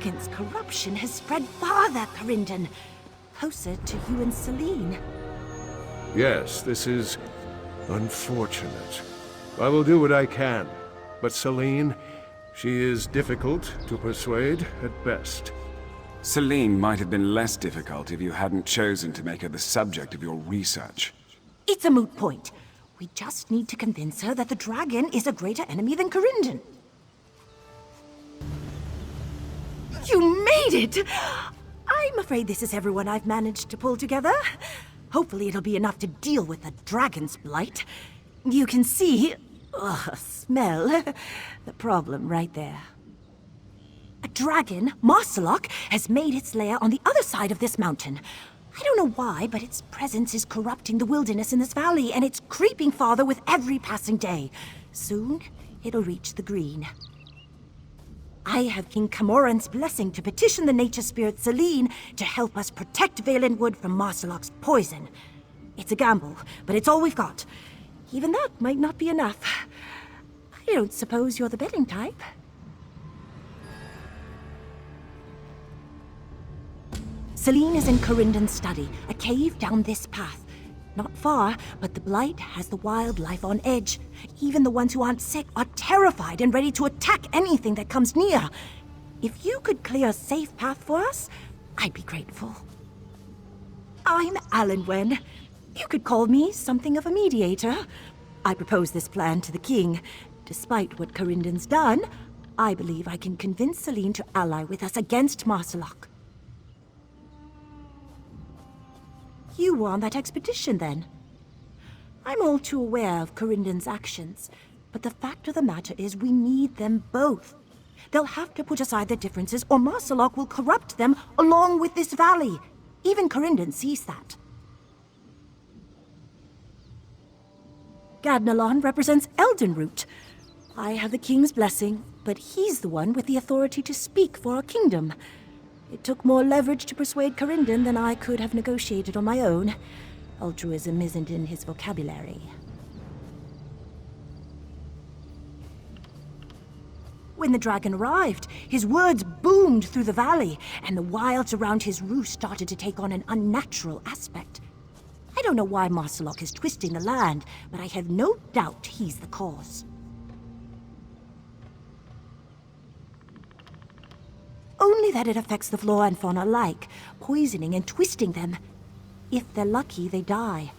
dragon's corruption has spread farther, Corindon. Closer to you and Celine. Yes, this is unfortunate. I will do what I can. But Celine, she is difficult to persuade at best. Celine might have been less difficult if you hadn't chosen to make her the subject of your research. It's a moot point. We just need to convince her that the dragon is a greater enemy than Corindon. You made it! I'm afraid this is everyone I've managed to pull together. Hopefully it'll be enough to deal with the dragon's blight. You can see, smell, the problem right there. A dragon, Maarselok, has made its lair on the other side of this mountain. I don't know why, but its presence is corrupting the wilderness in this valley, and it's creeping farther with every passing day. Soon, it'll reach the green. I have King Camoran's blessing to petition the nature spirit Celine to help us protect Valenwood from Maarselok's poison. It's a gamble, but it's all we've got. Even that might not be enough. I don't suppose you're the betting type. Celine is in Corindon's study, a cave down this path. Not far, but the blight has the wildlife on edge. Even the ones who aren't sick are terrified and ready to attack anything that comes near. If you could clear a safe path for us, I'd be grateful. I'm Alan Wen. You could call me something of a mediator. I proposed this plan to the king. Despite what Corindon's done, I believe I can convince Celine to ally with us against Maarselok. You were on that expedition, then? I'm all too aware of Corindon's actions, but the fact of the matter is we need them both. They'll have to put aside their differences, or Maarselok will corrupt them along with this valley. Even Corindon sees that. Gadnalon represents Eldenroot. I have the king's blessing, but he's the one with the authority to speak for our kingdom. It took more leverage to persuade Corindon than I could have negotiated on my own. Altruism isn't in his vocabulary. When the dragon arrived, his words boomed through the valley, and the wilds around his roost started to take on an unnatural aspect. I don't know why Maarselok is twisting the land, but I have no doubt he's the cause. Only that it affects the flora and fauna alike, poisoning and twisting them. If they're lucky, they die.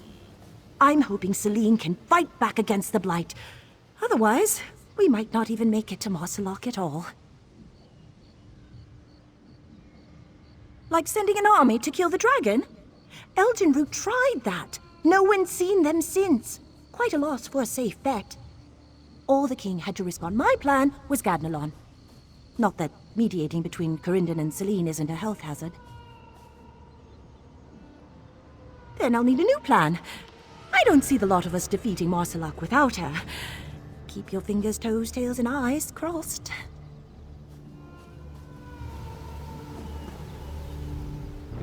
I'm hoping Celine can fight back against the blight. Otherwise, we might not even make it to Maarselok at all. Like sending an army to kill the dragon? Eldenroot tried that. No one's seen them since. Quite a loss for a safe bet. All the king had to risk on my plan was Gadnalon. Not that mediating between Corindon and Celine isn't a health hazard. Then I'll need a new plan. I don't see the lot of us defeating Maarselok without her. Keep your fingers, toes, tails, and eyes crossed.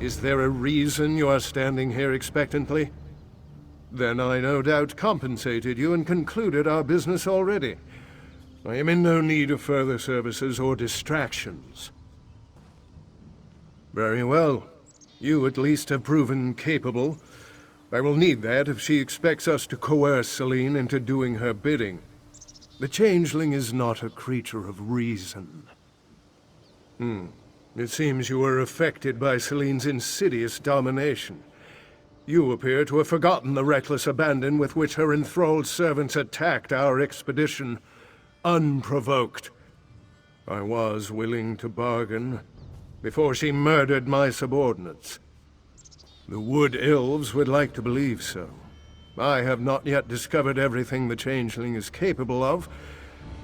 Is there a reason you are standing here expectantly? Then I no doubt compensated you and concluded our business already. I am in no need of further services or distractions. Very well. You at least have proven capable. I will need that if she expects us to coerce Celine into doing her bidding. The changeling is not a creature of reason. It seems you were affected by Celine's insidious domination. You appear to have forgotten the reckless abandon with which her enthralled servants attacked our expedition. Unprovoked. I was willing to bargain before she murdered my subordinates. The Wood Elves would like to believe so. I have not yet discovered everything the Changeling is capable of,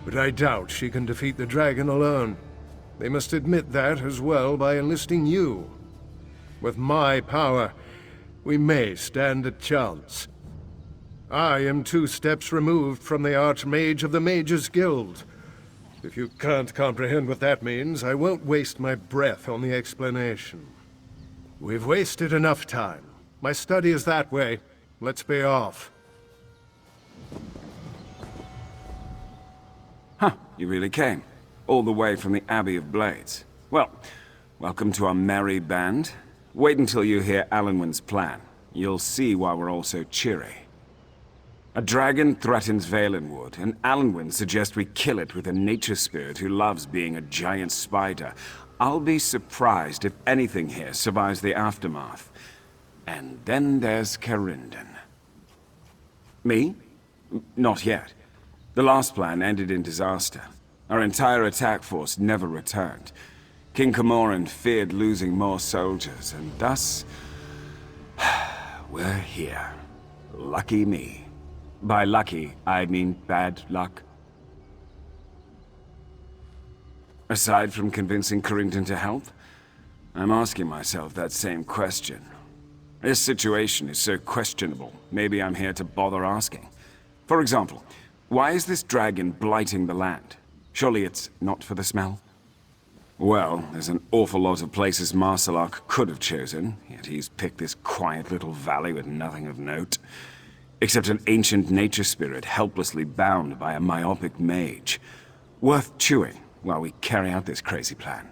but I doubt she can defeat the dragon alone. They must admit that as well by enlisting you. With my power, we may stand a chance. I am 2 steps removed from the Archmage of the Mages Guild. If you can't comprehend what that means, I won't waste my breath on the explanation. We've wasted enough time. My study is that way. Let's be off. Huh, you really came. All the way from the Abbey of Blades. Well, welcome to our merry band. Wait until you hear Alanwin's plan. You'll see why we're all so cheery. A dragon threatens Valenwood, and Alanwin suggests we kill it with a nature spirit who loves being a giant spider. I'll be surprised if anything here survives the aftermath. And then there's Carinden. Me? Not yet. The last plan ended in disaster. Our entire attack force never returned. King Camoran feared losing more soldiers, and thus... we're here. Lucky me. By lucky, I mean bad luck. Aside from convincing Carrington to help, I'm asking myself that same question. This situation is so questionable, maybe I'm here to bother asking. For example, why is this dragon blighting the land? Surely it's not for the smell? Well, there's an awful lot of places Maarselok could have chosen, yet he's picked this quiet little valley with nothing of note. Except an ancient nature spirit helplessly bound by a myopic mage. Worth chewing while we carry out this crazy plan.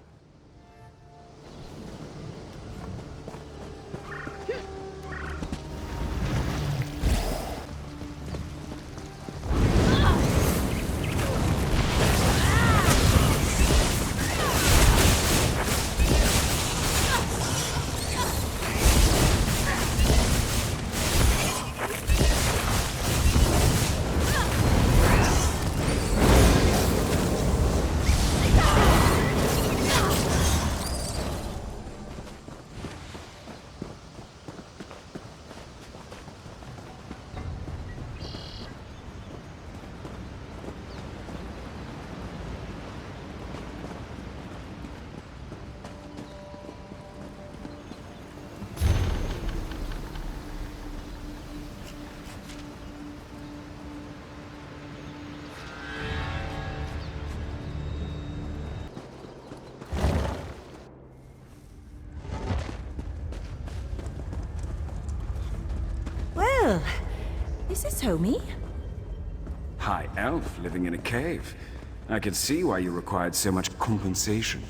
Well, is this homey? High elf living in a cave. I can see why you required so much compensation.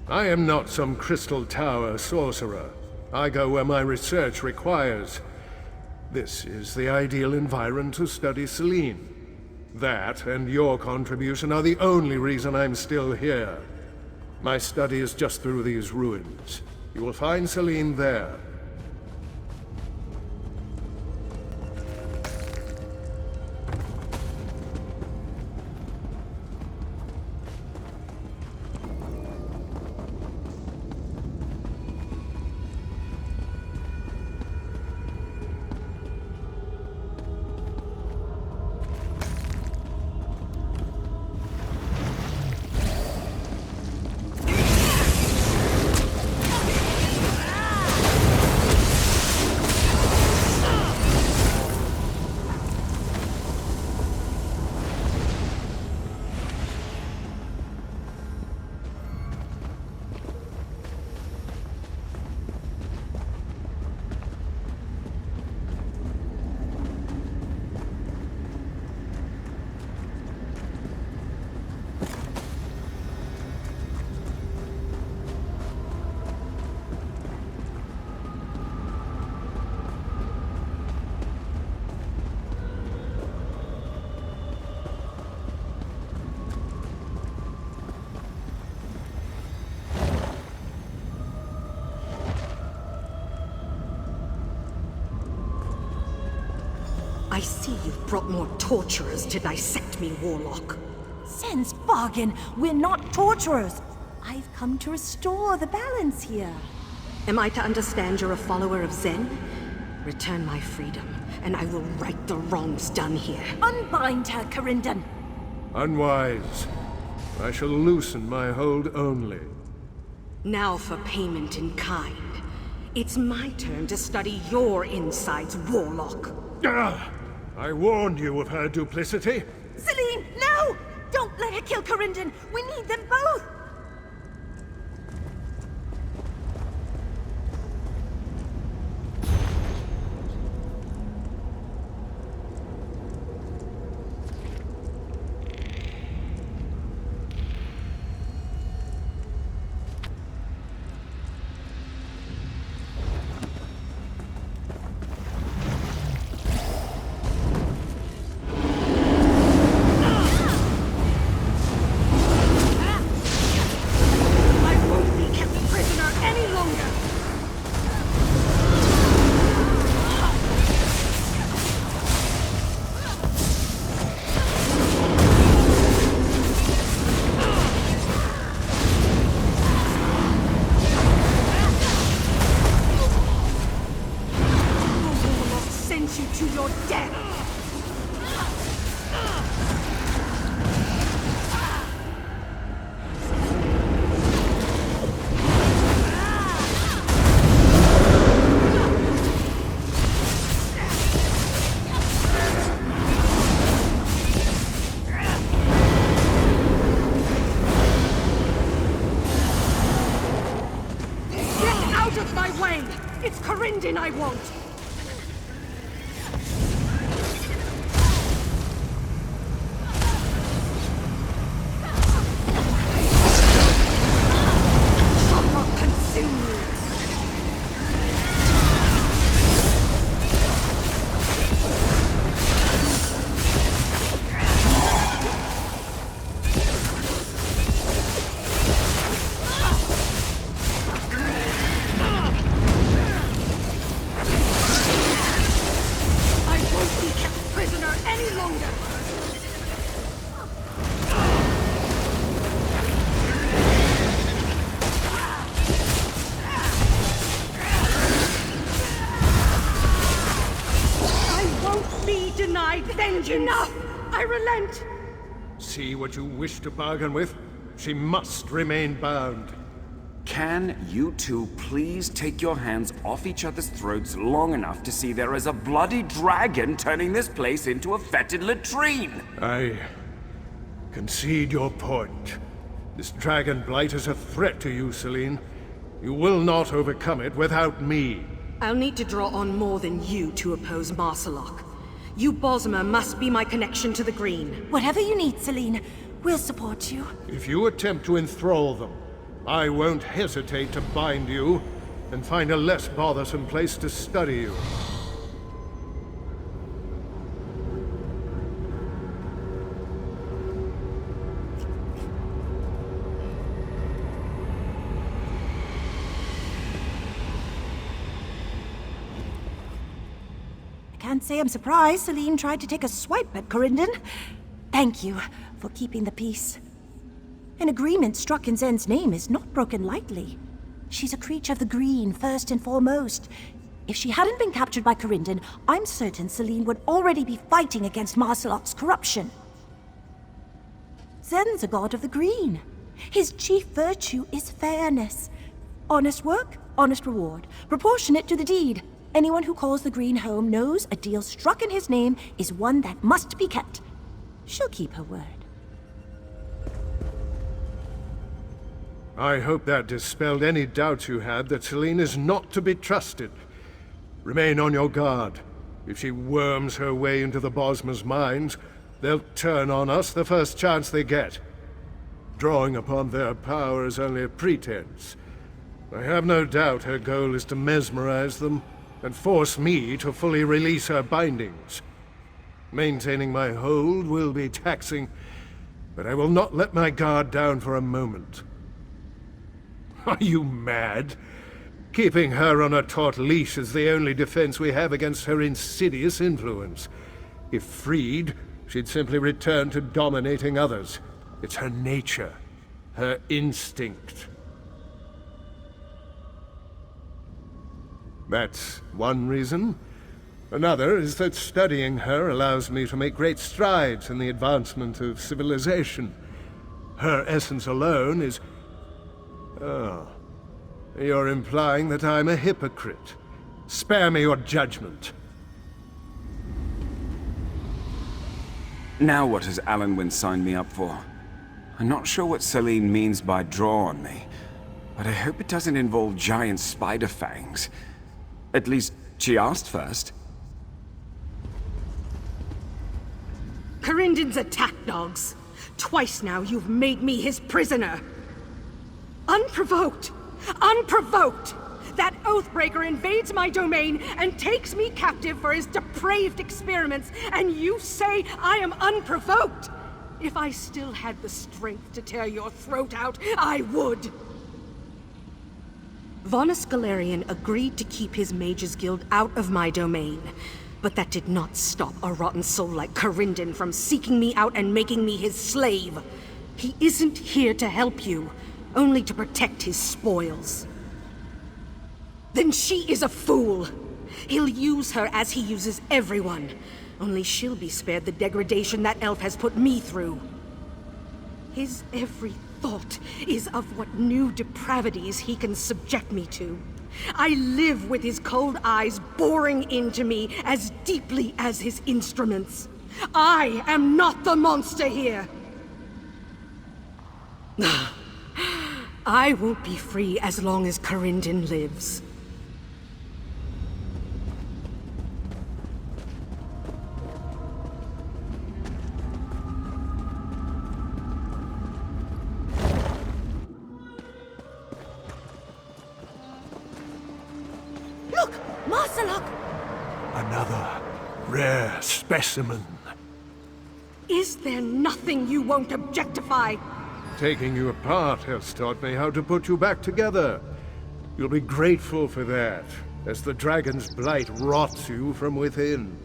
I am not some crystal tower sorcerer. I go where my research requires. This is the ideal environment to study Selene. That and your contribution are the only reason I'm still here. My study is just through these ruins. You will find Selene there. I see you've brought more torturers to dissect me, Warlock. Sense bargain! We're not torturers! I've come to restore the balance here. Am I to understand you're a follower of Zen? Return my freedom, and I will right the wrongs done here. Unbind her, Carinden! Unwise. I shall loosen my hold only. Now for payment in kind. It's my turn to study your insides, Warlock. Ah! I warned you of her duplicity. Selene, no! Don't let her kill Carinden! We need them both! dragon I won't! Shall not consume you! Enough! I relent! See what you wish to bargain with? She must remain bound. Can you two please take your hands off each other's throats long enough to see there is a bloody dragon turning this place into a fetid latrine? I concede your point. This dragon blight is a threat to you, Celine. You will not overcome it without me. I'll need to draw on more than you to oppose Maarselok. You Bosmer must be my connection to the Green. Whatever you need, Celine, we'll support you. If you attempt to enthrall them, I won't hesitate to bind you and find a less bothersome place to study you. Can't say I'm surprised Celine tried to take a swipe at Corindon. Thank you for keeping the peace. An agreement struck in Zen's name is not broken lightly. She's a creature of the Green, first and foremost. If she hadn't been captured by Corindon, I'm certain Celine would already be fighting against Maarselok's corruption. Zen's a god of the Green. His chief virtue is fairness. Honest work, honest reward, proportionate to the deed. Anyone who calls the Green home knows a deal struck in his name is one that must be kept. She'll keep her word. I hope that dispelled any doubts you had that Celine is not to be trusted. Remain on your guard. If she worms her way into the Bosmer's minds, they'll turn on us the first chance they get. Drawing upon their power is only a pretense. I have no doubt her goal is to mesmerize them and force me to fully release her bindings. Maintaining my hold will be taxing, but I will not let my guard down for a moment. Are you mad? Keeping her on a taut leash is the only defense we have against her insidious influence. If freed, she'd simply return to dominating others. It's her nature, her instinct. That's one reason. Another is that studying her allows me to make great strides in the advancement of civilization. Her essence alone is... Oh. You're implying that I'm a hypocrite. Spare me your judgment. Now what has Alan signed me up for? I'm not sure what Celine means by draw on me, but I hope it doesn't involve giant spider fangs. At least, she asked first. Corindon's attack dogs. Twice now you've made me his prisoner. Unprovoked! Unprovoked! That Oathbreaker invades my domain and takes me captive for his depraved experiments, and you say I am unprovoked? If I still had the strength to tear your throat out, I would! Vonus Galerian agreed to keep his Mages Guild out of my domain, but that did not stop a rotten soul like Corindon from seeking me out and making me his slave. He isn't here to help you, only to protect his spoils. Then she is a fool. He'll use her as he uses everyone. Only she'll be spared the degradation that elf has put me through. His every thought is of what new depravities he can subject me to. I live with his cold eyes boring into me as deeply as his instruments. I am not the monster here. I won't be free as long as Corindon lives. specimen. Is there nothing you won't objectify? Taking you apart has taught me how to put you back together. You'll be grateful for that, as the dragon's blight rots you from within.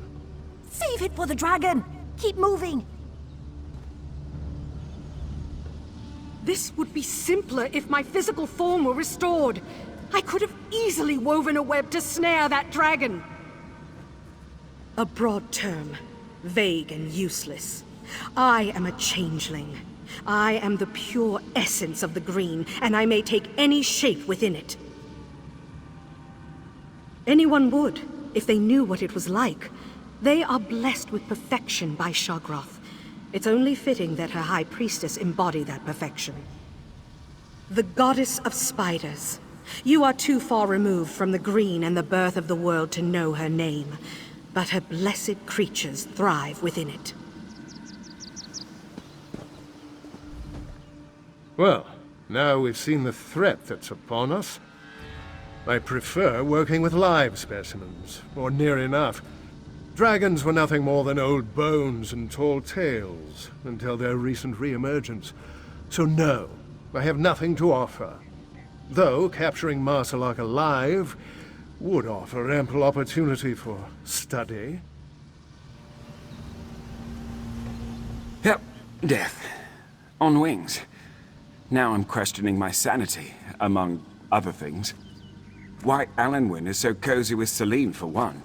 Save it for the dragon! Keep moving! This would be simpler if my physical form were restored. I could have easily woven a web to snare that dragon. A broad term, vague and useless. I am a changeling. I am the pure essence of the green, and I may take any shape within it. Anyone would, if they knew what it was like. They are blessed with perfection by Shagroth. It's only fitting that her high priestess embody that perfection. The goddess of spiders. You are too far removed from the green and the birth of the world to know her name, but her blessed creatures thrive within it. Well, now we've seen the threat that's upon us. I prefer working with live specimens, or near enough. Dragons were nothing more than old bones and tall tales, until their recent re-emergence. So no, I have nothing to offer. Though capturing Maarselok alive would offer ample opportunity for study. Yep, death. On wings. Now I'm questioning my sanity, among other things. Why Alanwin is so cozy with Celine, for one.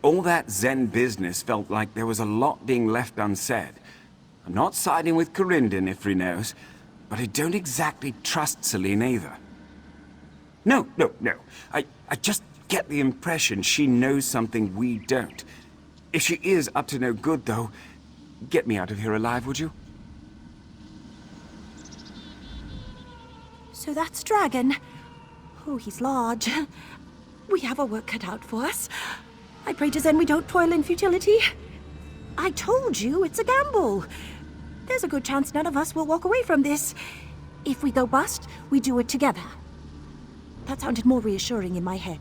All that Zen business felt like there was a lot being left unsaid. I'm not siding with Corindon, if he knows, but I don't exactly trust Celine either. No. I just get the impression she knows something we don't. If she is up to no good, though, get me out of here alive, would you? So that's Dragon. Oh, he's large. We have our work cut out for us. I pray to Zen we don't toil in futility. I told you, it's a gamble. There's a good chance none of us will walk away from this. If we go bust, we do it together. That sounded more reassuring in my head.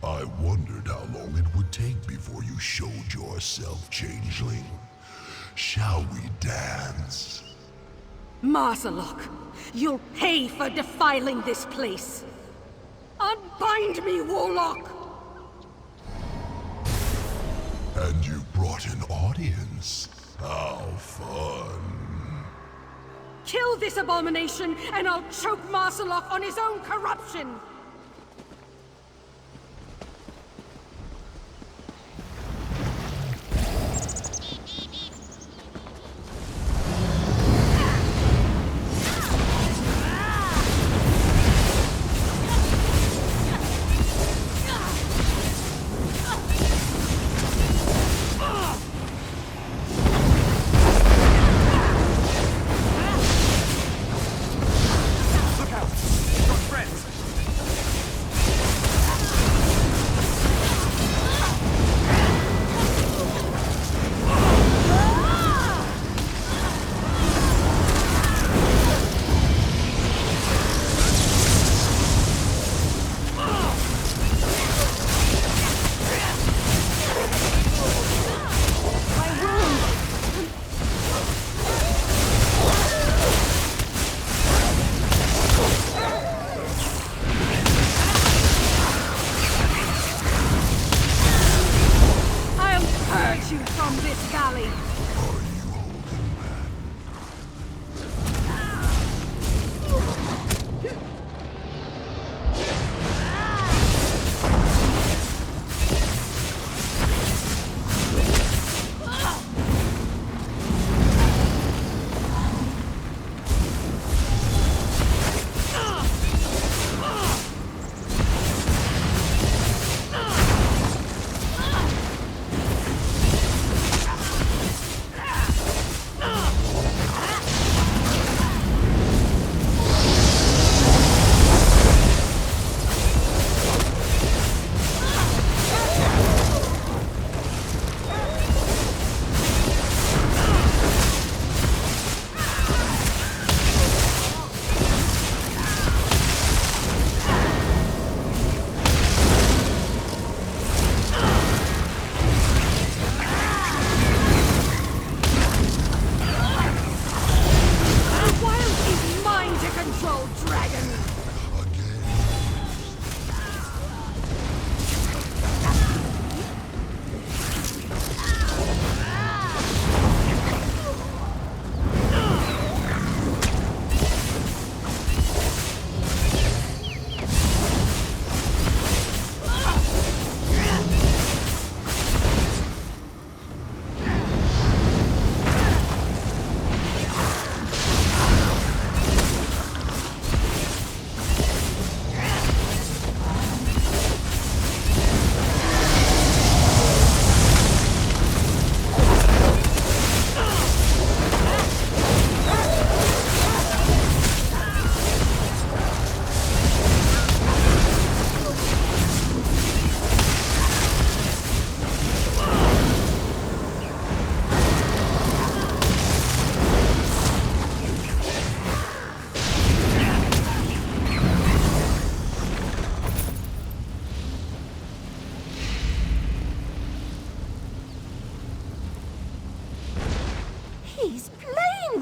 I wondered how long it would take before you showed yourself, changeling. Shall we dance? Maarselok, you'll pay for defiling this place. Unbind me, warlock! And you brought an audience? audience. How fun. Kill this abomination, and I'll choke Maarselok on his own corruption!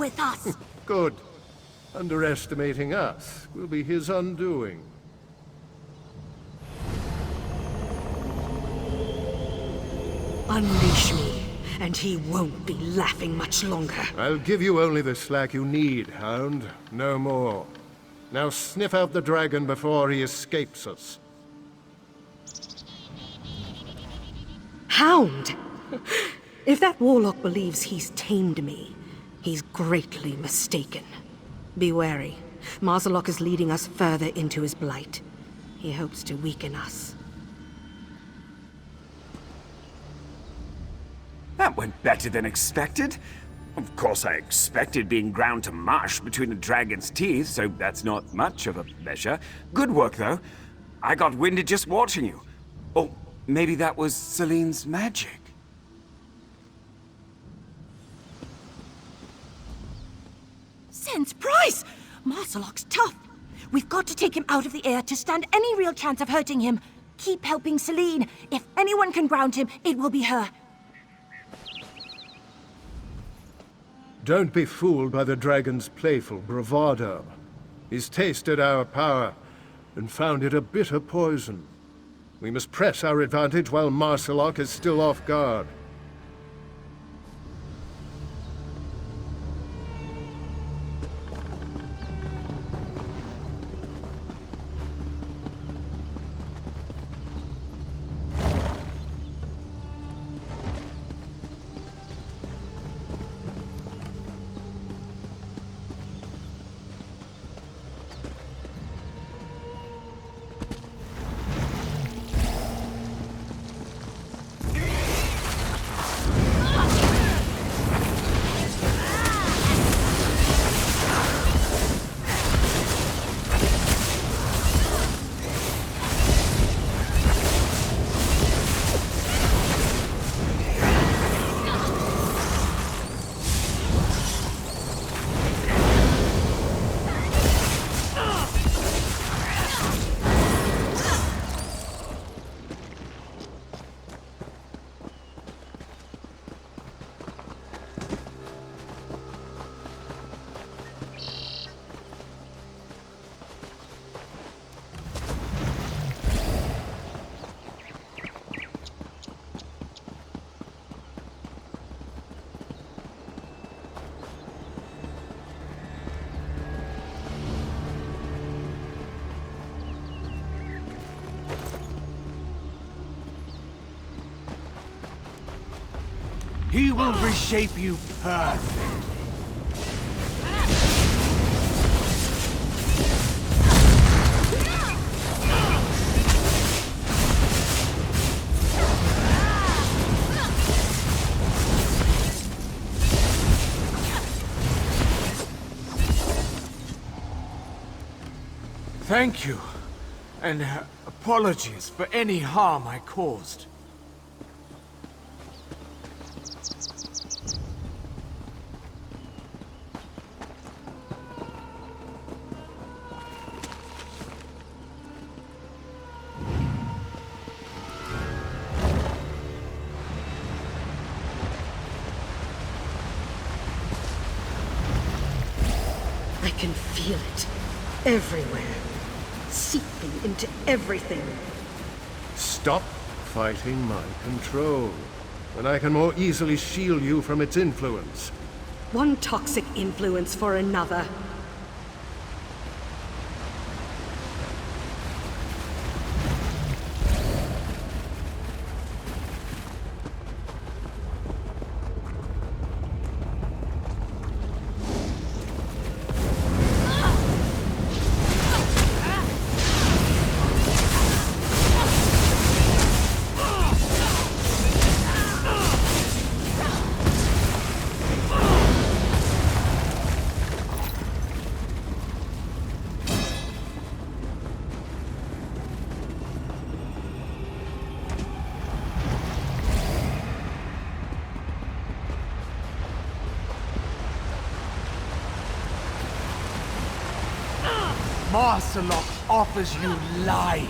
with us! Good. Underestimating us will be his undoing. Unleash me, and he won't be laughing much longer. I'll give you only the slack you need, Hound. No more. Now sniff out the dragon before he escapes us. Hound! If that warlock believes he's tamed me, he's greatly mistaken. Be wary. Maarselok is leading us further into his blight. He hopes to weaken us. That went better than expected. Of course, I expected being ground to mush between a dragon's teeth, so that's not much of a measure. Good work, though. I got winded just watching you. Oh, maybe that was Celine's magic. Sense Price! Maarselok's tough. We've got to take him out of the air to stand any real chance of hurting him. Keep helping Celine. If anyone can ground him, it will be her. Don't be fooled by the dragon's playful bravado. He's tasted our power and found it a bitter poison. We must press our advantage while Maarselok is still off guard. He will reshape you perfectly. Thank you, and apologies for any harm I caused. I can feel it everywhere, seeping into everything. Stop fighting my control, when I can more easily shield you from its influence. One toxic influence for another. Maarselok offers you life.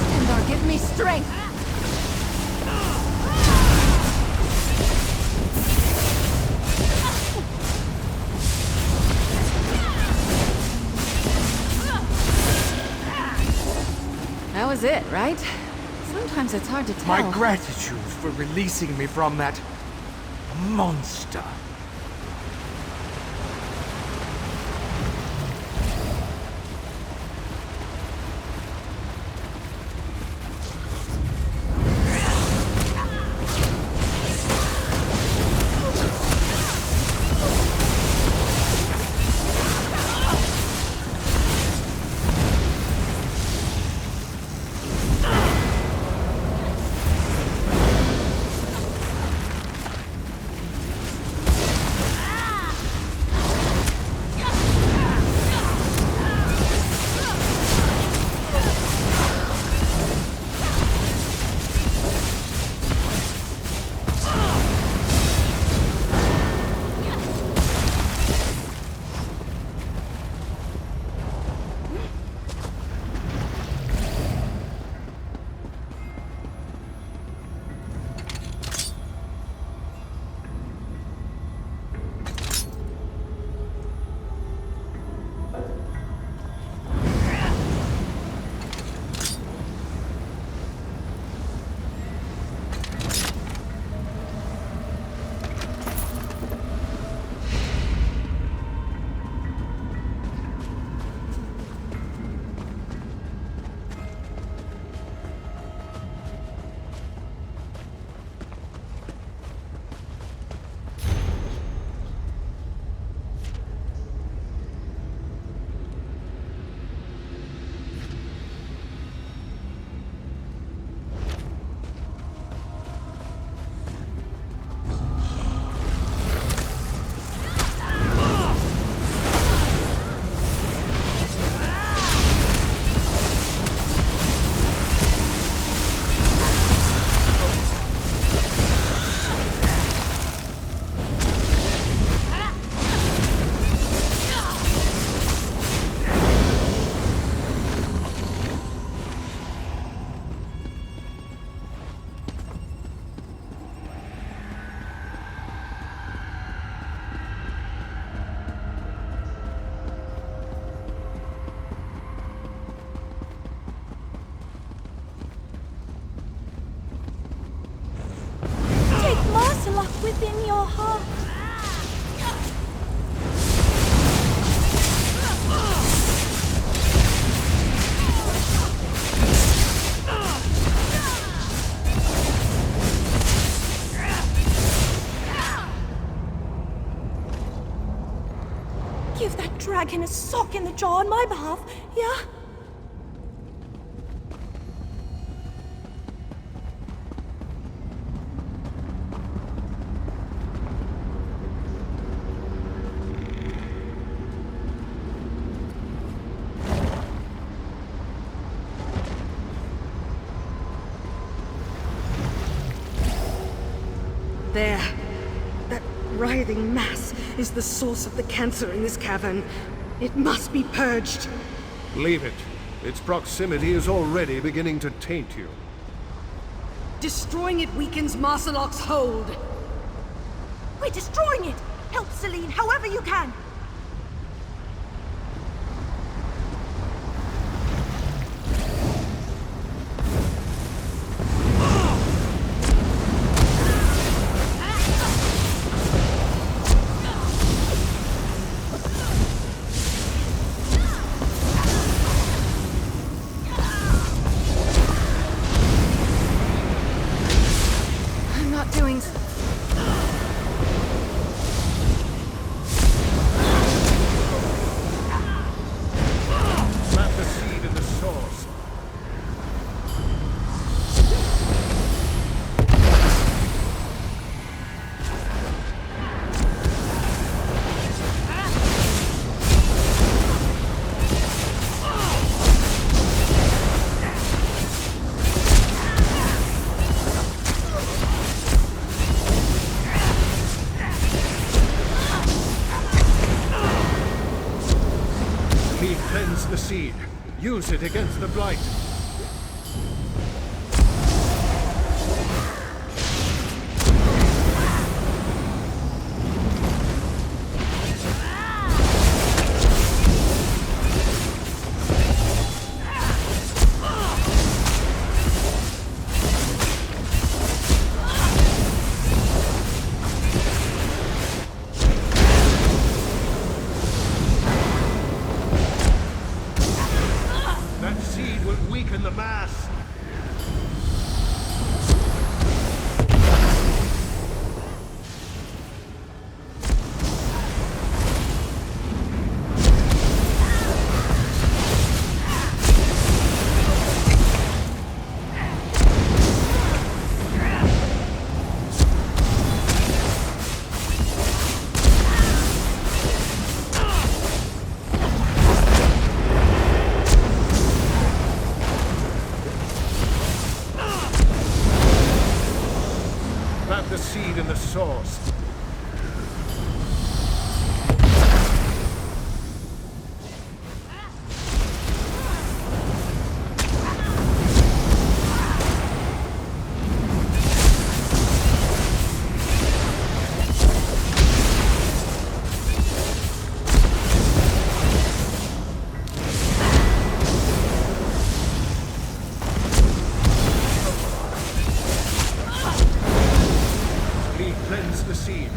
Sindar, give me strength! That was it, right? Sometimes it's hard to tell. My gratitude for releasing me from that monster. Maarselok within your heart. dragon a sock in the jaw on my behalf, yeah? There. That writhing mass is the source of the cancer in this cavern. It must be purged. Leave it. Its proximity is already beginning to taint you. Destroying it weakens Maarselok's hold. We're destroying it! Help Celine however you can! I'm not doing so. Plant the seed in the source. Leave cleanse the seed. Use it against the blight. That seed will weaken the mass. Plant the seed in the source. Cleanse the seed.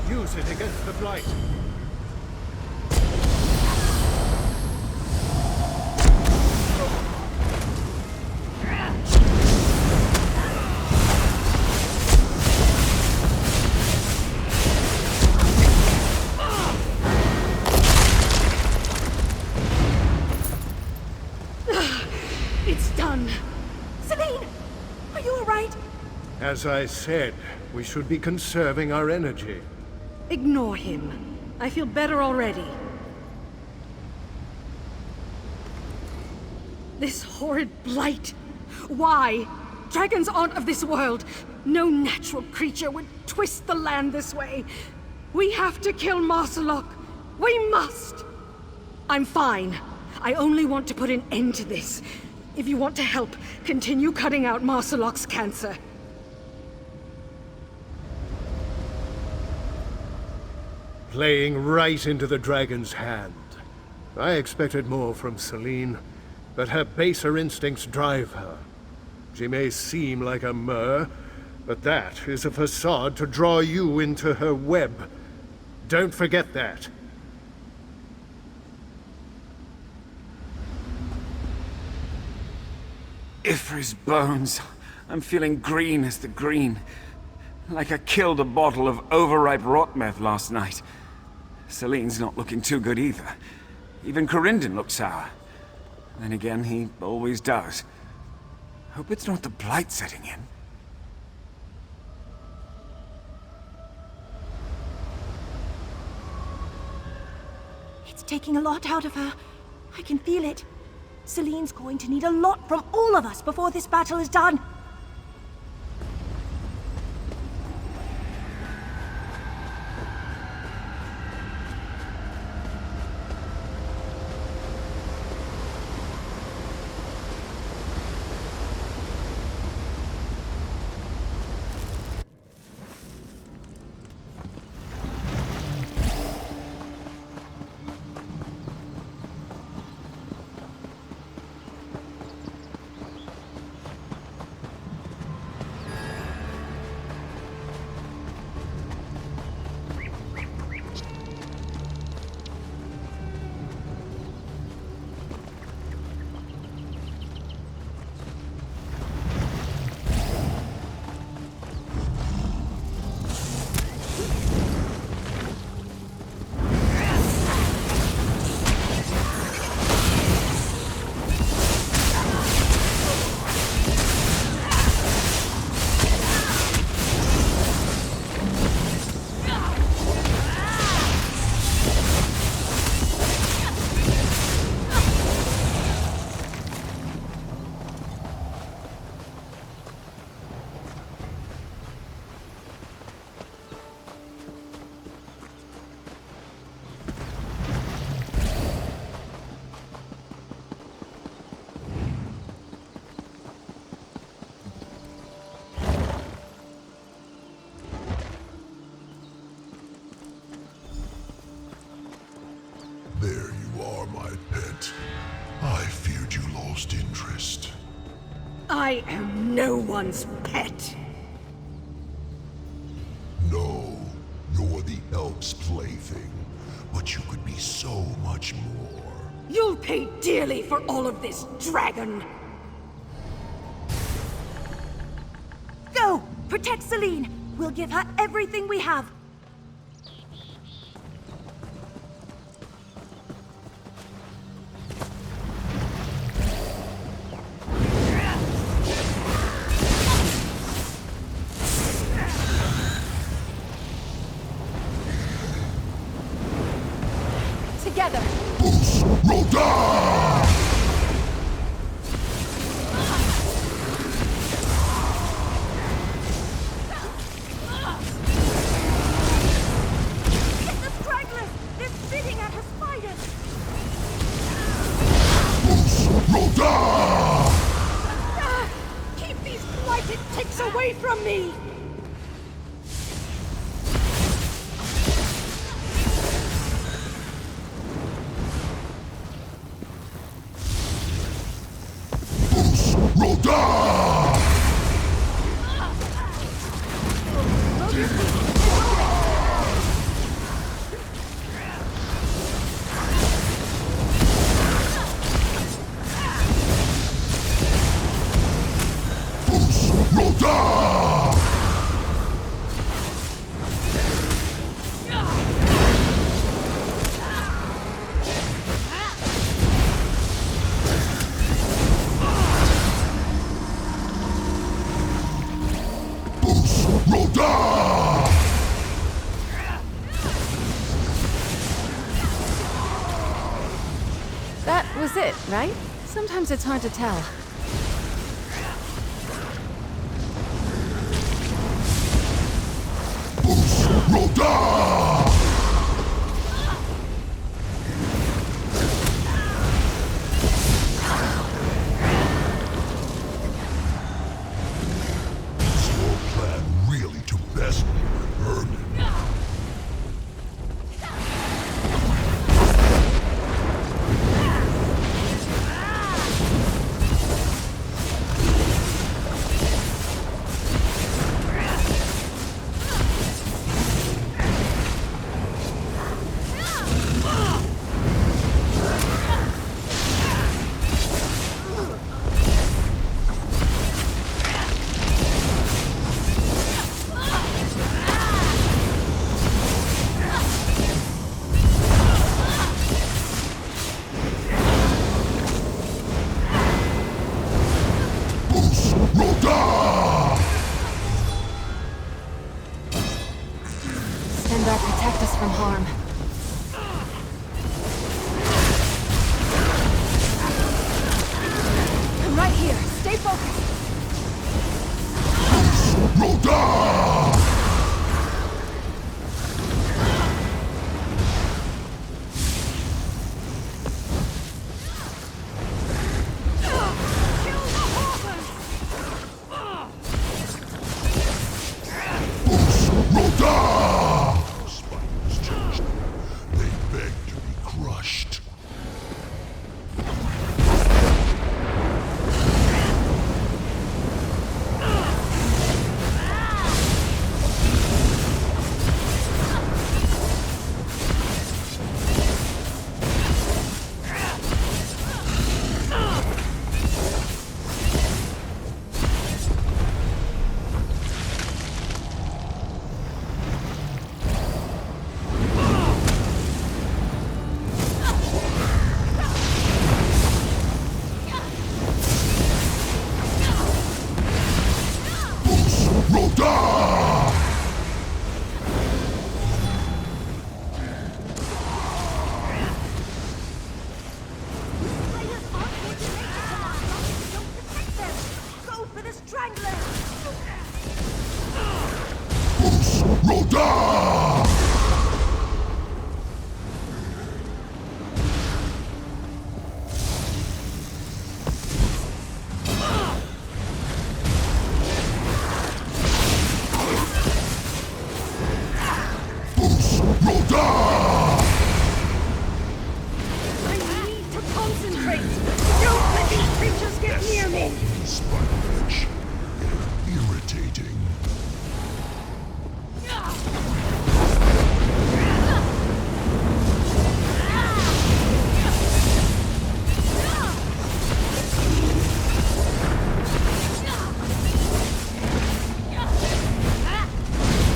Use it against the blight. It's done. Celine! Are you alright? As I said, we should be conserving our energy. Ignore him. I feel better already. This horrid blight. Why? Dragons aren't of this world. No natural creature would twist the land this way. We have to kill Maarselok. We must! I'm fine. I only want to put an end to this. If you want to help, continue cutting out Maarselok's cancer. Playing right into the dragon's hand. I expected more from Celine, but her baser instincts drive her. She may seem like a Mer, but that is a facade to draw you into her web. Don't forget that. Ifri's bones. I'm feeling green as the green. Like I killed a bottle of overripe rot meth last night. Celine's not looking too good either. Even Corindon looked sour. Then again, he always does. Hope it's not the Blight setting in. It's taking a lot out of her. I can feel it. Celine's going to need a lot from all of us before this battle is done. There you are, my pet. I feared you lost interest. I am no one's pet. No, you're the elf's plaything. But you could be so much more. You'll pay dearly for all of this, dragon! Go! Protect Celine! We'll give her everything we have. Together! Roda! Get the stragglers! They're spitting at her spiders! Roda! Keep these blighted ticks away from me! Roda! Roda! Roda! That was it, right? Sometimes it's hard to tell. Roda! Is your plan really to best me with Vermin? together, protect us from harm. I'm right here. Stay focused. Spiders changed them. They beg to be crushed. Go for the strangler! I need to concentrate! Don't let these creatures get near me! Spider-Fish. They're irritating.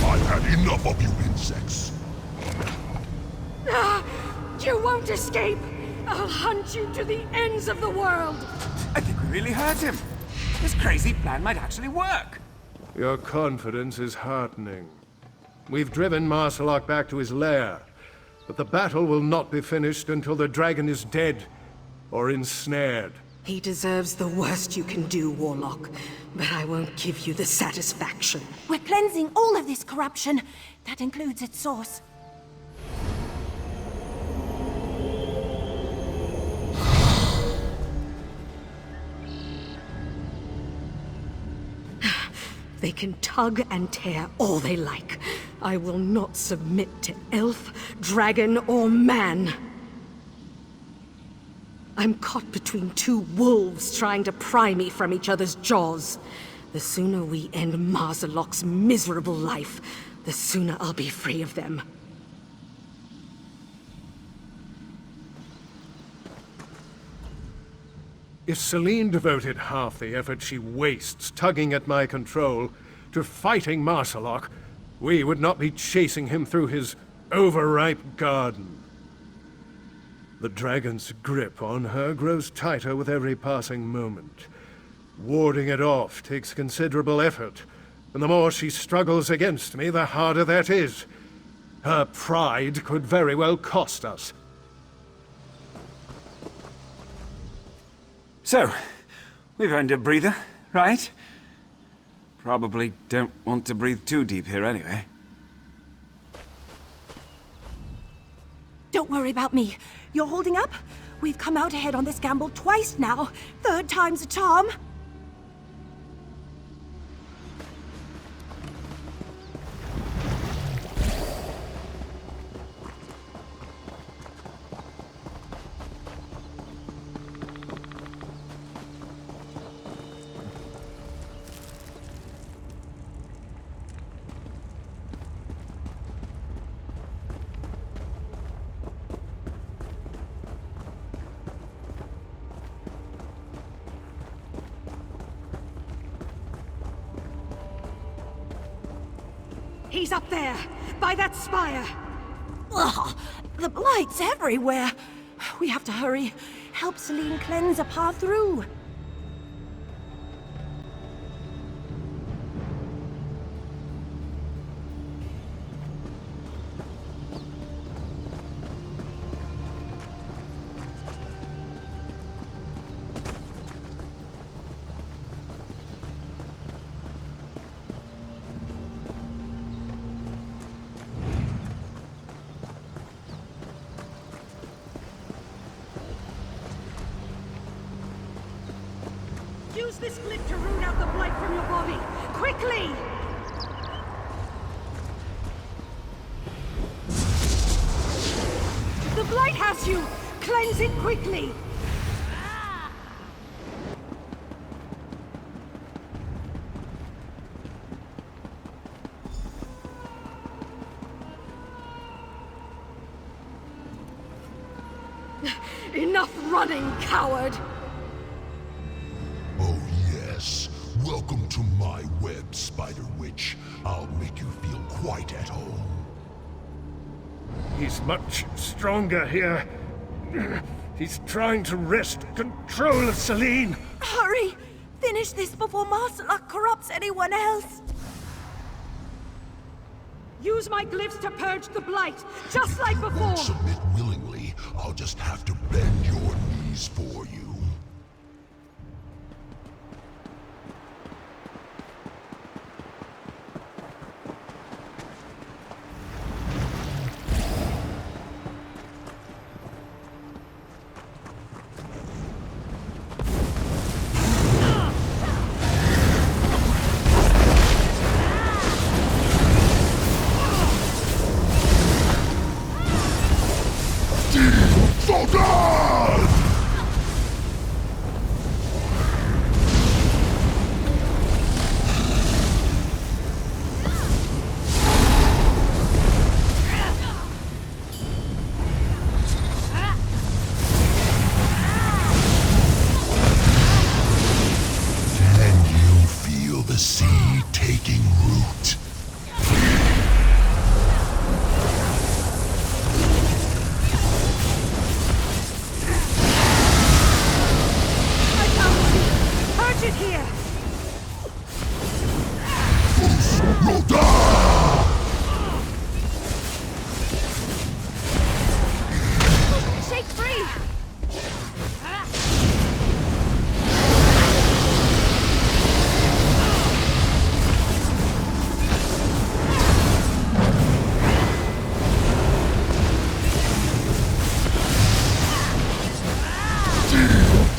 I've had enough of you insects. You won't escape! I'll hunt you to the ends of the world! I think we really hurt him. This crazy plan might actually work. Your confidence is heartening. We've driven Maarselok back to his lair, but the battle will not be finished until the dragon is dead or ensnared. He deserves the worst you can do, Warlock, but I won't give you the satisfaction. We're cleansing all of this corruption. That includes its source. They can tug and tear all they like. I will not submit to elf, dragon, or man. I'm caught between two wolves trying to pry me from each other's jaws. The sooner we end Maarselok's miserable life, the sooner I'll be free of them. If Celine devoted half the effort she wastes tugging at my control to fighting Maarselok, we would not be chasing him through his overripe garden. The dragon's grip on her grows tighter with every passing moment. Warding it off takes considerable effort, and the more she struggles against me, the harder that is. Her pride could very well cost us. So, we've earned a breather, right? Probably don't want to breathe too deep here anyway. Don't worry about me. You're holding up? We've come out ahead on this gamble twice now. Third time's a charm. He's up there, by that spire. Ugh, the blight's everywhere. We have to hurry. Help Celine cleanse a path through. Use this glyph to root out the blight from your body! Quickly! The blight has you! Cleanse it quickly! Enough running, coward! Oh yes, welcome to my web, Spider Witch. I'll make you feel quite at home. He's much stronger here. He's trying to wrest control of Selene. Hurry! Finish this before Maarselok corrupts anyone else. Use my glyphs to purge the blight, just like before! Won't submit willingly. I'll just have to bend your knees for you. Soldiers! Can you feel the sea taking root? Purge it here! Shake free!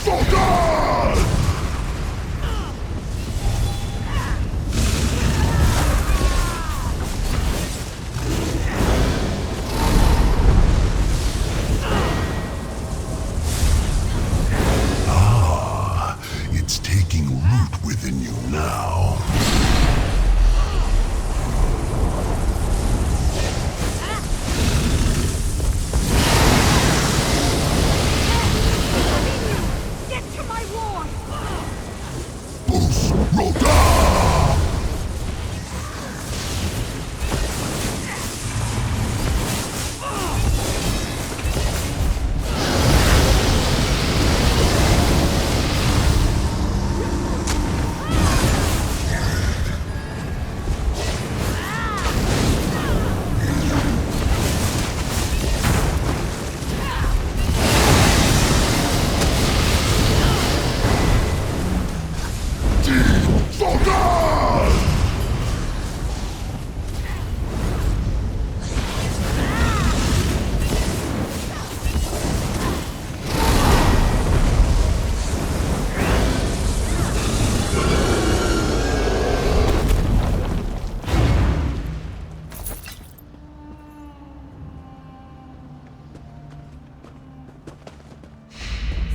Soldiers! It's taking root within you now. Get to my ward! Boost Roda! Soldiers!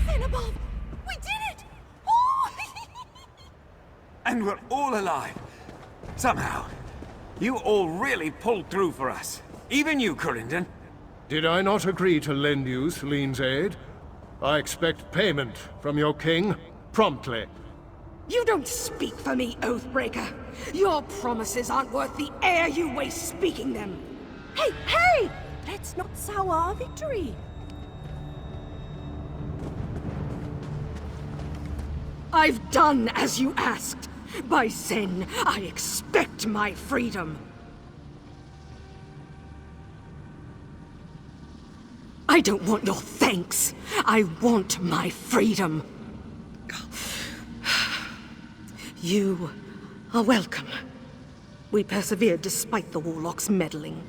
Cinnabon! We did it! Oh! And we're all alive. Somehow. You all really pulled through for us. Even you, Corindon. Did I not agree to lend you Selene's aid? I expect payment from your king promptly. You don't speak for me, Oathbreaker. Your promises aren't worth the air you waste speaking them. Hey, hey! Let's not sour our victory. I've done as you asked. By Zen, I expect my freedom. I don't want your thanks. I want my freedom. You are welcome. We persevered despite the Warlock's meddling.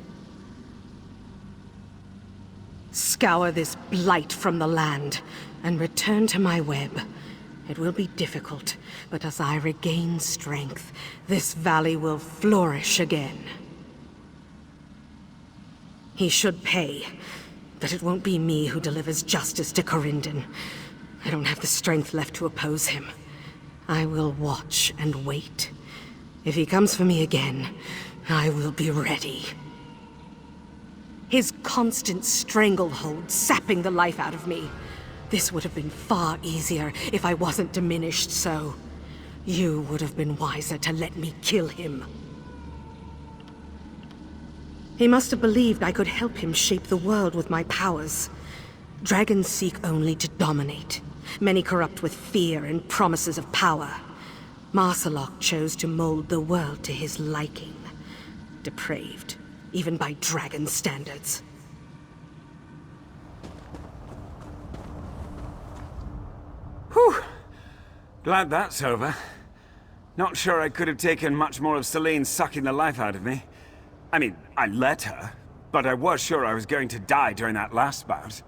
Scour this blight from the land and return to my web. It will be difficult, but as I regain strength, this valley will flourish again. He should pay, but it won't be me who delivers justice to Corindon. I don't have the strength left to oppose him. I will watch and wait. If he comes for me again, I will be ready. His constant stranglehold sapping the life out of me. This would have been far easier if I wasn't diminished so. You would have been wiser to let me kill him. He must have believed I could help him shape the world with my powers. Dragons seek only to dominate. Many corrupt with fear and promises of power. Maarselok chose to mold the world to his liking. Depraved, even by dragon standards. Whew. Glad that's over. Not sure I could have taken much more of Selene sucking the life out of me. I mean, I let her, but I was sure I was going to die during that last bout.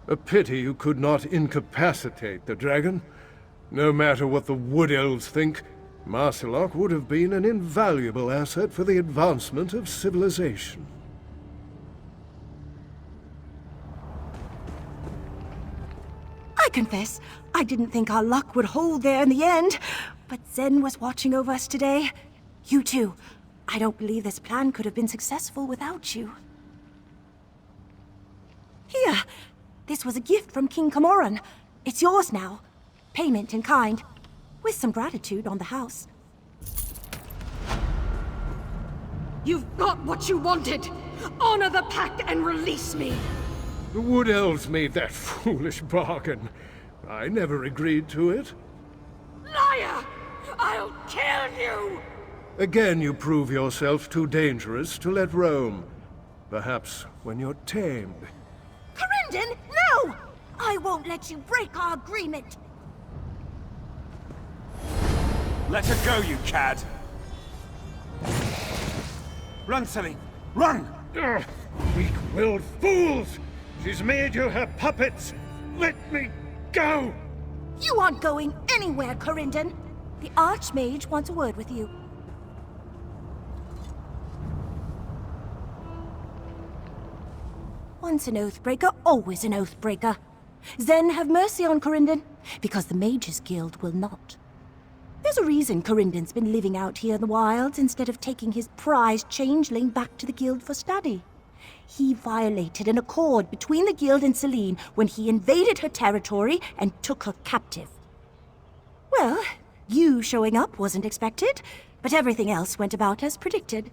A pity you could not incapacitate the dragon. No matter what the Wood Elves think, Maarselok would have been an invaluable asset for the advancement of civilization. I confess, I didn't think our luck would hold there in the end, but Zen was watching over us today. You too. I don't believe this plan could have been successful without you. Here, this was a gift from King Camoran. It's yours now. Payment in kind, with some gratitude on the house. You've got what you wanted! Honor the pact and release me! The Wood Elves made that foolish bargain. I never agreed to it. Liar! I'll kill you! Again you prove yourself too dangerous to let roam. Perhaps when you're tamed. Corindon, no! I won't let you break our agreement! Let her go, you cad! Run, Selene! Run! Ugh, weak-willed fools! She's made you her puppets! Let me go! You aren't going anywhere, Corindon. The Archmage wants a word with you. Once an Oathbreaker, always an Oathbreaker. Zen, have mercy on Corindon, because the Mages Guild will not. There's a reason Corindon's been living out here in the wilds instead of taking his prized changeling back to the Guild for study. He violated an accord between the Guild and Selene when he invaded her territory and took her captive. Well, you showing up wasn't expected, but everything else went about as predicted.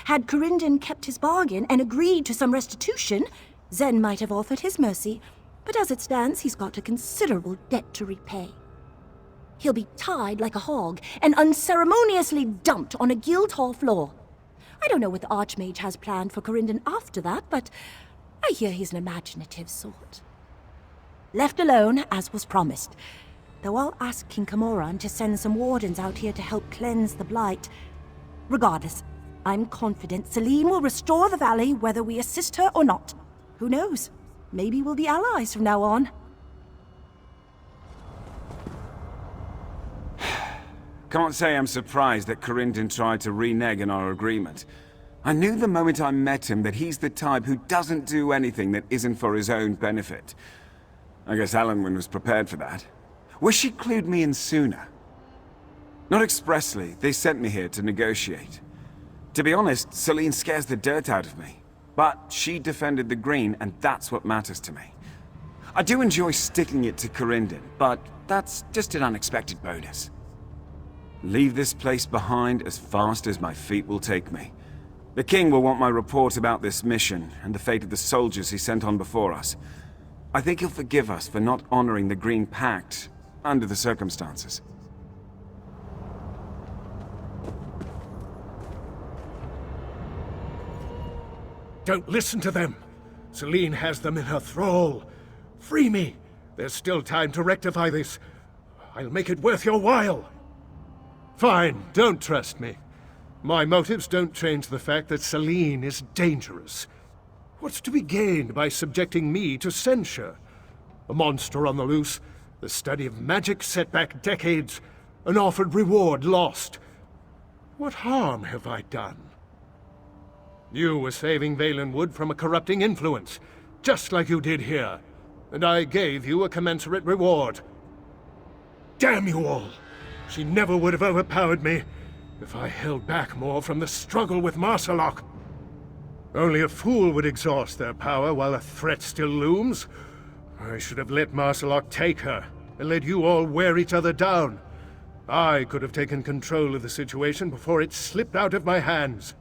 Had Corindon kept his bargain and agreed to some restitution, Zen might have offered his mercy, but as it stands, he's got a considerable debt to repay. He'll be tied like a hog and unceremoniously dumped on a guild hall floor. I don't know what the Archmage has planned for Corindon after that, but I hear he's an imaginative sort. Left alone, as was promised, though I'll ask King Camoran to send some wardens out here to help cleanse the blight. Regardless, I'm confident Selene will restore the valley whether we assist her or not. Who knows? Maybe we'll be allies from now on. Can't say I'm surprised that Corindon tried to renege on our agreement. I knew the moment I met him that he's the type who doesn't do anything that isn't for his own benefit. I guess Alanwin was prepared for that. Wish she'd clued me in sooner. Not expressly, they sent me here to negotiate. To be honest, Selene scares the dirt out of me. But she defended the green, and that's what matters to me. I do enjoy sticking it to Corindon, but that's just an unexpected bonus. Leave this place behind as fast as my feet will take me. The king will want my report about this mission and the fate of the soldiers he sent on before us. I think he'll forgive us for not honoring the Green Pact under the circumstances. Don't listen to them. Selene has them in her thrall. Free me. There's still time to rectify this. I'll make it worth your while. Fine, don't trust me. My motives don't change the fact that Selene is dangerous. What's to be gained by subjecting me to censure? A monster on the loose, the study of magic set back decades, an offered reward lost. What harm have I done? You were saving Valenwood from a corrupting influence, just like you did here, and I gave you a commensurate reward. Damn you all! She never would have overpowered me if I held back more from the struggle with Maarselok. Only a fool would exhaust their power while a threat still looms. I should have let Maarselok take her, and let you all wear each other down. I could have taken control of the situation before it slipped out of my hands.